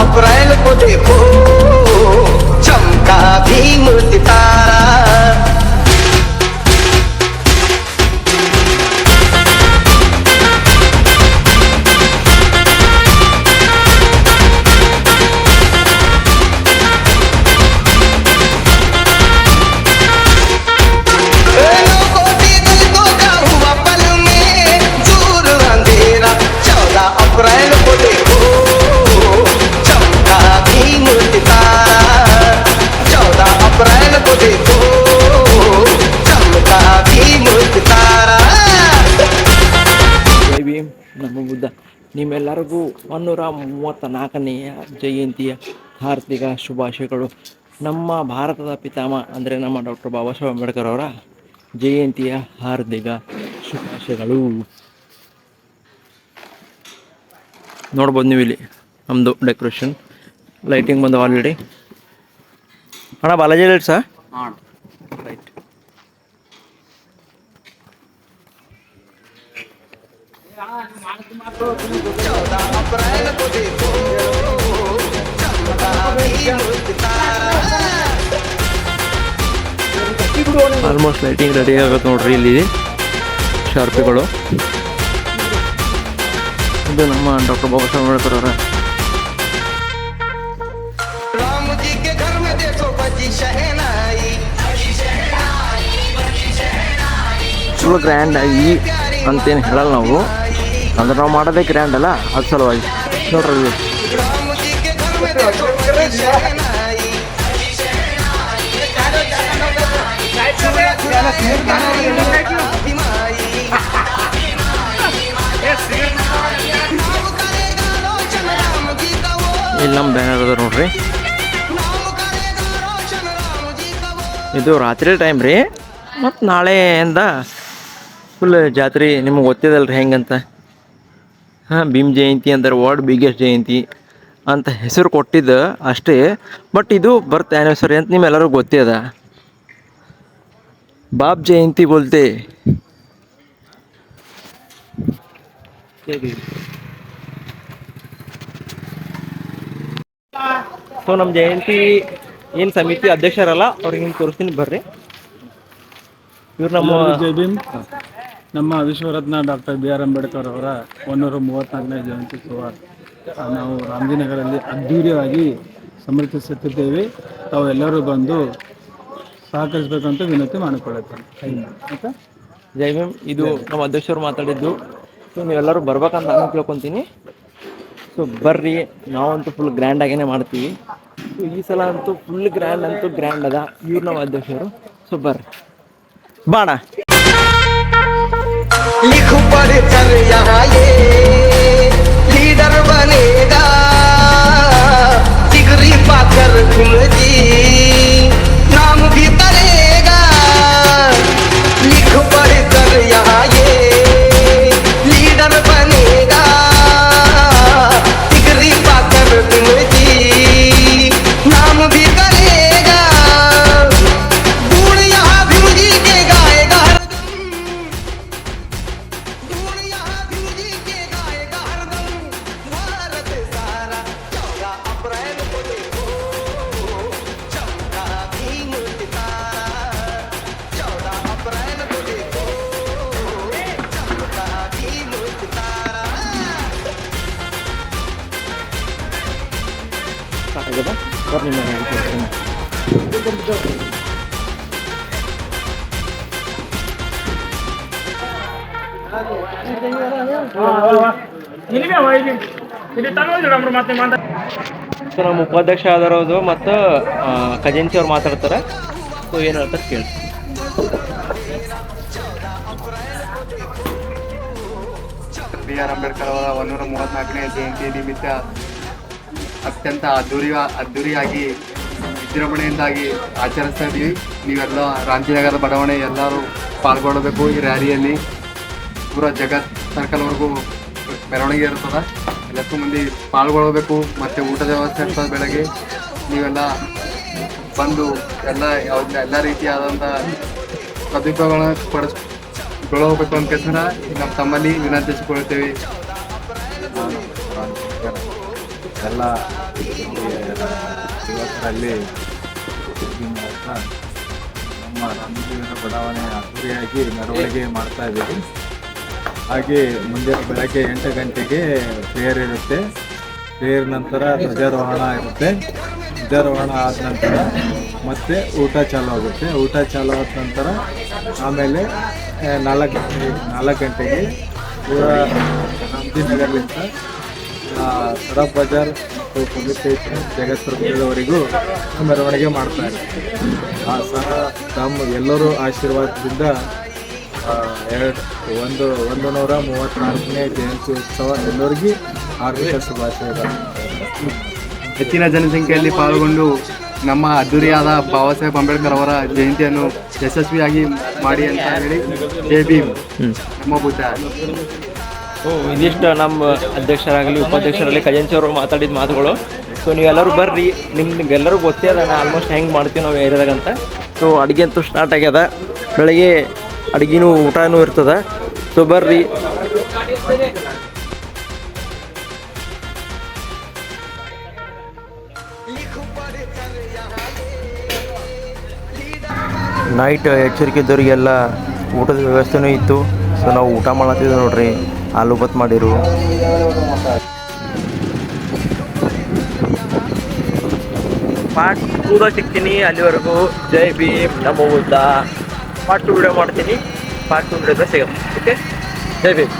अप्रैल को देखो चमका भीम सितारा अप्रैल को देखो चमका भीम सितारा 14 अप्रैल को देखो चमका भीम सितारा ಜೈ ಭೀಮ್ ನಮ್ಮ ಬುದ್ಧ. ನಿಮ್ಮೆಲ್ಲರಿಗೂ 134ನೆಯ ಜಯಂತಿಯ ಹಾರ್ದಿಕ ಶುಭಾಶಯಗಳು. ನಮ್ಮ ಭಾರತದ ಪಿತಾಮಹ ಅಂದರೆ ನಮ್ಮ ಡಾಕ್ಟರ್ ಬಾಬಾ ಸಾಹೇಬ್ ಅಂಬೇಡ್ಕರ್ ಅವರ ಜಯಂತಿಯ ಹಾರ್ದಿಕ ಶುಭಾಶಯಗಳು. ನೋಡ್ಬೋದು ನೀವು ಇಲ್ಲಿ ನಮ್ಮದು ಡೆಕೋರೇಷನ್ ಲೈಟಿಂಗ್ ಬಂದು ಆಲ್ರೆಡಿ. ಅಣ್ಣ ಬಾಲಾಜಿ ಲೈಟ್ಸಾ? ಹಾಂ ರೈಟ್. ಆಲ್ಮೋಸ್ಟ್ ಲೈಟಿಂಗ್ ರೆಡಿ ಆಗುತ್ತೆ ನೋಡ್ರಿ. ಇಲ್ಲಿ ಶಾರ್ಪಿಗಳು. ಇದು ನಮ್ಮ ಡಾಕ್ಟರ್ ಬಾಬಾ ಸಾಹೇಬ್ ಅಂಬೇಡ್ಕರ್ ಅವರ ಚಲೋ ಗ್ರ್ಯಾಂಡ್ ಆಗಿ ಅಂತೇನು ಹೇಳಲ್ಲ ನಾವು, ಅಂದ್ರೆ ನಾವು ಮಾಡೋದೇ ಗ್ರ್ಯಾಂಡ್ ಅಲ್ಲ, ಅದು ಸಲುವಾಗಿ ನೋಡ್ರಿ. ಇಲ್ಲಿ ನಮ್ಮ ಬ್ಯಾನರ್ ಅದ ನೋಡ್ರಿ. ಇದು ರಾತ್ರಿ ಟೈಮ್ ರೀ. ಮತ್ತು ನಾಳೆಯಿಂದ ಫುಲ್ ಜಾತ್ರೆ ನಿಮಗೆ ಗೊತ್ತಿದಲ್ರಿ ಹೆಂಗಂತ. ಹಾಂ, ಭೀಮ್ ಜಯಂತಿ ಅಂದ್ರೆ ವರ್ಲ್ಡ್ ಬಿಗ್ಗೆಸ್ಟ್ ಜಯಂತಿ ಅಂತ ಹೆಸರು ಕೊಟ್ಟಿದ್ದು ಅಷ್ಟೇ. ಬಟ್ ಇದು ಬರ್ತ್ ಆ್ಯನಿವರ್ಸರಿ ಅಂತ ನಿಮ್ಮೆಲ್ಲರಿಗೂ ಗೊತ್ತೇ ಅದ. ಬಾಬ್ ಜಯಂತಿ ಬೋಲ್ತೆ. ಸೊ ನಮ್ಮ ಜಯಂತಿ ಏನು ಸಮಿತಿ ಅಧ್ಯಕ್ಷರಲ್ಲ ಅವ್ರಿಗೆ ಹಿಂಗೆ ತೋರಿಸ್ತೀನಿ ಬರ್ರಿ. ಇವ್ರು ನಮ್ಮ ನಮ್ಮ ವಿಶ್ವರತ್ನ ಡಾಕ್ಟರ್ ಬಿ ಆರ್ ಅಂಬೇಡ್ಕರ್ ಅವರ 134ನೇ ಜಯಂತ್ಯುತ್ಸವ ನಾವು ರಾಮಜಿನಗರಲ್ಲಿ ಅದ್ಧೂರಿಯಾಗಿ ಸಮರ್ಥಿಸುತ್ತಿದ್ದೇವೆ. ತಾವು ಎಲ್ಲರೂ ಬಂದು ಸಹಕರಿಸಬೇಕಂತ ವಿನಂತಿ ಮಾಡಿಕೊಳ್ಳುತ್ತೇನೆ. ಆಯಿತಾ? ಜೈ ಭೀಮ್. ಇದು ನಮ್ಮ ಅಧ್ಯಕ್ಷರು ಮಾತಾಡಿದ್ದು. ಸೊ ನೀವೆಲ್ಲರೂ ಬರ್ಬೇಕಂತ ನಾನು ಕೇಳ್ಕೊತೀನಿ. ಸೊ ಬರ್ರಿ, ನಾವಂತೂ ಫುಲ್ ಗ್ರ್ಯಾಂಡ್ ಆಗೇನೆ ಮಾಡ್ತೀವಿ. ಸೊ ಈ ಸಲ ಅಂತೂ ಫುಲ್ ಗ್ರ್ಯಾಂಡ್ ಅದ. ಇವ್ರು ನಮ್ಮ ಅಧ್ಯಕ್ಷರು. ಸೊ ಬರ್ರಿ ಬಾಣ. लिख पढ़ कर यहाँ ये लीडर बनेगा, डिग्री पाकर तुम जी नाम भी करेगा। लिख पढ़ कर यहाँ ये लीडर बनेगा, डिग्री पाकर तुम जी नाम भी करेगा। गुण यहाँ भीम जी के गाएगा, भारत सारा 14 अप्रैल को देखो चमका भीम सितारा। 14 अप्रैल को देखो चमका भीम सितारा। ಸಾಕಾಗ್ಯದ? ಬರ್ರಿ ನಾನು ಹೇಳ್ತೀನಿ. ಸೊ ನಮ್ಮ ಉಪಾಧ್ಯಕ್ಷ ಆದರದು ಮತ್ತು ಖಜಾಂಚಿ ಅವ್ರು ಮಾತಾಡ್ತಾರೆ. ಸೊ ಏನು ಹೇಳ್ತಾರೆ ಕೇಳಿ. ಬಿ ಆರ್ ಅಂಬೇಡ್ಕರ್ ಅವರ 134ನೇ ಜಯಂತಿ ನಿಮಿತ್ತ ಅತ್ಯಂತ ಅದ್ದೂರಿಯಾಗಿ ವಿಜೃಂಭಣೆಯಿಂದಾಗಿ ಆಚರಿಸ್ತಾ ಇದ್ದೀವಿ. ನೀವೆಲ್ಲ ರಾಮಜಿನಗರದ ಬಡಾವಣೆ ಎಲ್ಲರೂ ಪಾಲ್ಗೊಳ್ಳಬೇಕು. ಈ ರ್ಯಾಲಿಯಲ್ಲಿ ಪೂರ ಜಗತ್ ಸರ್ಕಲ್ವರೆಗೂ ಮೆರವಣಿಗೆ ಇರ್ತದೆ. ಎಲ್ಲಕ್ಕೂ ಮಂದಿ ಪಾಲ್ಗೊಳ್ಳಬೇಕು. ಮತ್ತು ಊಟದ ವ್ಯವಸ್ಥೆ ಇರ್ತದೆ ಬೆಳಗ್ಗೆ. ನೀವೆಲ್ಲ ಬಂದು ಎಲ್ಲ ರೀತಿಯಾದಂಥ ಸದುಪಯೋಗಗಳನ್ನ ಪಡಿಸ್ಕೊಳ್ಳಬೇಕು ಅಂತ ಕೇಳ್ತಾರ ನಮ್ಮ ತಮ್ಮಲ್ಲಿ ವಿನಂತಿಸಿಕೊಳ್ತೇವೆ. ಎಲ್ಲ ಯುವಕರಲ್ಲಿ ನಮ್ಮ ರಾಮಜೀವನ ಬಡಾವಣೆ ಅದ್ದೂರಿಯಾಗಿ ಮೆರವಣಿಗೆ ಮಾಡ್ತಾ ಇದ್ದೀವಿ. ಹಾಗೆ ಮುಂಜಾನೆ ಬೆಳಗ್ಗೆ 8 ಗಂಟೆಗೆ ಪ್ರೇಯರ್ ಇರುತ್ತೆ. ಪ್ರೇಯರ್ ನಂತರ ಧ್ವಜಾರೋಹಣ ಇರುತ್ತೆ. ಧ್ವಜಾರೋಹಣ ಆದ ನಂತರ ಮತ್ತೆ ಊಟ ಚಾಲು ಆಗುತ್ತೆ. ಊಟ ಚಾಲು ಆದ ನಂತರ ಆಮೇಲೆ 4 ಗಂಟೆಗೆ ಪೂರ ರಾಮಜಿನಗರ್ಲಿಂದ ಸಡಕ್ ಬಜಾರ್ ಮತ್ತು ಪೊಲೀಸ್ ಸ್ಟೇಷನ್ ಜಗತ್ ಸರ್ಕಲ್ವರೆಗೂ ಮೆರವಣಿಗೆ ಮಾಡ್ತಾರೆ. ಆ ಸಹ ತಮ್ಮ ಎಲ್ಲರೂ ಆಶೀರ್ವಾದದಿಂದ 134ನೇ ಜಯಂತಿ ಉತ್ಸವ ಎಲ್ಲರಿಗೂ ಹಾರ್ದಿಕ ಶುಭಾಶಯಗಳು. ಹೆಚ್ಚಿನ ಜನಸಂಖ್ಯೆಯಲ್ಲಿ ಪಾಲ್ಗೊಂಡು ನಮ್ಮ ಅದ್ದೂರಿಯಾದ ಬಾಬಾ ಸಾಹೇಬ್ ಅಂಬೇಡ್ಕರ್ ಅವರ ಜಯಂತಿಯನ್ನು ಯಶಸ್ವಿಯಾಗಿ ಮಾಡಿ ಅಂತ ಹೇಳಿ ಜೈ ಭೀಮ್. ನಮ್ಮ ಬುದ್ಧ. ಇದಿಷ್ಟು ನಮ್ಮ ಅಧ್ಯಕ್ಷರಾಗಲಿ ಉಪಾಧ್ಯಕ್ಷರಾಗಲಿ ಖಜಾಂಚಿ ಅವರು ಮಾತಾಡಿದ ಮಾತುಗಳು. ಸೊ ನೀವೆಲ್ಲರೂ ಬರ್ರಿ, ನಿಮ್ಗೆಲ್ಲರೂ ಗೊತ್ತೇ ಅದ ನಾ ಆಲ್ಮೋಸ್ಟ್ ಹೆಂಗೆ ಮಾಡ್ತೀವಿ ನಾವು ಏರಿಯಾದಾಗಂತ. ಸೊ ಅಡುಗೆ ಅಂತೂ ಸ್ಟಾರ್ಟ್ ಆಗ್ಯದ. ಬೆಳಗ್ಗೆ ಅಡುಗೆನೂ ಊಟನೂ ಇರ್ತದೆ. ಸೊ ಬರ್ರಿ. ನೈಟ್ ಎಚ್ಚರಿಕೆ ಇದ್ದವರಿಗೆಲ್ಲ ಊಟದ ವ್ಯವಸ್ಥೆನೂ ಇತ್ತು. ಸೊ ನಾವು ಊಟ ಮಾಡತ್ತಿದ್ದೆ ನೋಡ್ರಿ. ಆಲೂ ಬತ್ ಮಾಡಿರು. ಪಾರ್ಟ್ 2 ಸಿಗ್ತೀನಿ. ಅಲ್ಲಿವರೆಗೂ ಜೈ ಭೀಮ್, ನಮ್ಮ ಬುದ್ಧ. ಪಾರ್ಟ್ 2 ವಿಡಿಯೋ ಮಾಡ್ತೀನಿ. ಪಾರ್ಟ್ 2 ವಿಡಿಯೋದ ಸಿಗತ್ತೆ. ಓಕೆ, ಜೈ ಭೀಮ್.